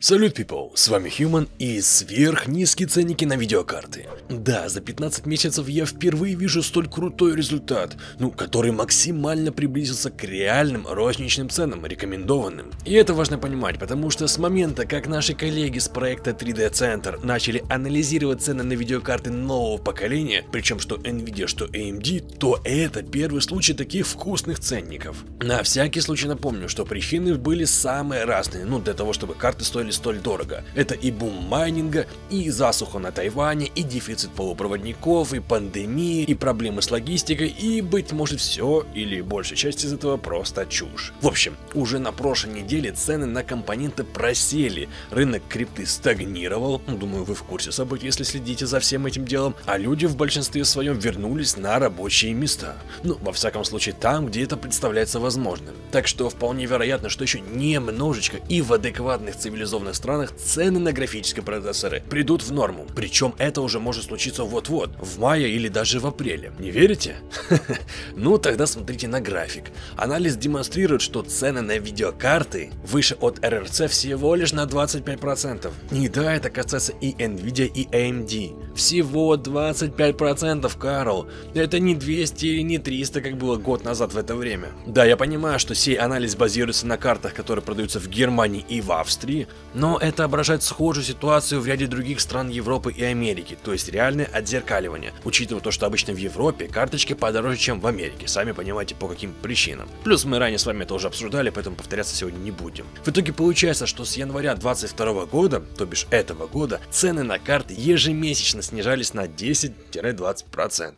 Салют, people! С вами Human и сверхнизкие ценники на видеокарты. Да, за 15 месяцев я впервые вижу столь крутой результат, который максимально приблизился к реальным розничным ценам, рекомендованным. И это важно понимать, потому что с момента, как наши коллеги с проекта 3D Center начали анализировать цены на видеокарты нового поколения, причем что Nvidia, что AMD, то это первый случай таких вкусных ценников. На всякий случай напомню, что причины были самые разные, для того, чтобы карты стоили столь дорого. Это и бум майнинга, и засуха на Тайване, и дефицит полупроводников, и пандемии, и проблемы с логистикой, и, быть может, все или большая часть из этого просто чушь. В общем, уже на прошлой неделе цены на компоненты просели, рынок крипты стагнировал, думаю, вы в курсе событий, если следите за всем этим делом, а люди в большинстве своем вернулись на рабочие места. Во всяком случае, там, где это представляется возможным. Так что вполне вероятно, что еще немножечко и в адекватных цивилизованных странах цены на графические процессоры придут в норму. Причем это уже может случиться вот-вот, в мае или даже в апреле. Не верите? Тогда смотрите на график. Анализ демонстрирует, что цены на видеокарты выше от РРЦ всего лишь на 25%. И да, это касается и Nvidia, и AMD. Всего 25%, Карл. Это не 200 или не 300, как было год назад в это время. Да, я понимаю, что сей анализ базируется на картах, которые продаются в Германии и в Австрии, но это отображает схожую ситуацию в ряде других стран Европы и Америки, то есть реальное отзеркаливание, учитывая то, что обычно в Европе карточки подороже, чем в Америке, сами понимаете по каким причинам. Плюс мы ранее с вами это уже обсуждали, поэтому повторяться сегодня не будем. В итоге получается, что с января 2022 года, то бишь этого года, цены на карты ежемесячно снижались на 10-20%.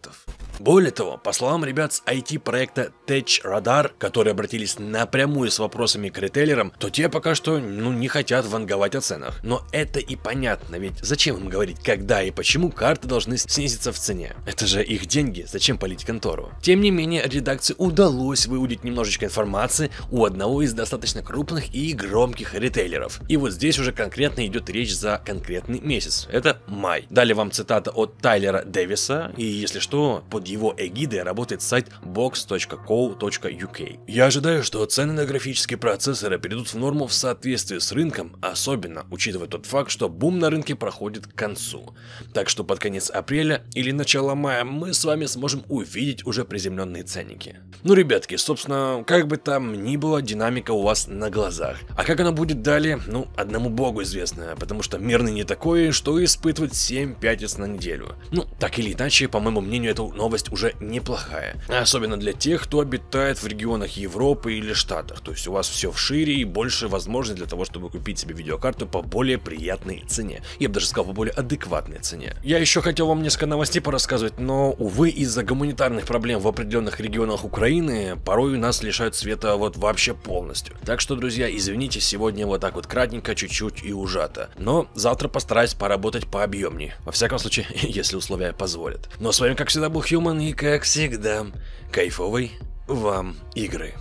Более того, по словам ребят с IT-проекта TechRadar, которые обратились напрямую с вопросами к ритейлерам, то те пока что не хотят ванговать о ценах. Но это и понятно, ведь зачем им говорить, когда и почему карты должны снизиться в цене? Это же их деньги, зачем палить контору? Тем не менее, редакции удалось выудить немножечко информации у одного из достаточно крупных и громких ритейлеров. И вот здесь уже конкретно идет речь за конкретный месяц. Это май. Далее вам цитата от Тайлера Дэвиса, и если что, под его эгидой работает сайт box.co.uk. Я ожидаю, что цены на графические процессоры перейдут в норму в соответствии с рынком, особенно учитывая тот факт, что бум на рынке проходит к концу. Так что под конец апреля или начало мая мы с вами сможем увидеть уже приземленные ценники. Ребятки, собственно, как бы там ни было, динамика у вас на глазах. А как она будет далее, одному богу известно, потому что мир ныне такой, что испытывать 7 пятниц на неделю. Так или иначе, по моему мнению, эта новость уже неплохая. Особенно для тех, кто обитает в регионах Европы или Штатах. То есть у вас все вшире и больше возможностей для того, чтобы купить себе видеокарту по более приятной цене. Я бы даже сказал, по более адекватной цене. Я еще хотел вам несколько новостей порассказывать, но, увы, из-за гуманитарных проблем в определенных регионах Украины порой нас лишают света вообще полностью. Так что, друзья, извините, сегодня вот так вот кратенько, чуть-чуть и ужато. Но завтра постараюсь поработать пообъемнее. Во всяком случае, если условия позволят. Но с вами, как всегда, был Human и, как всегда, кайфовой вам игры.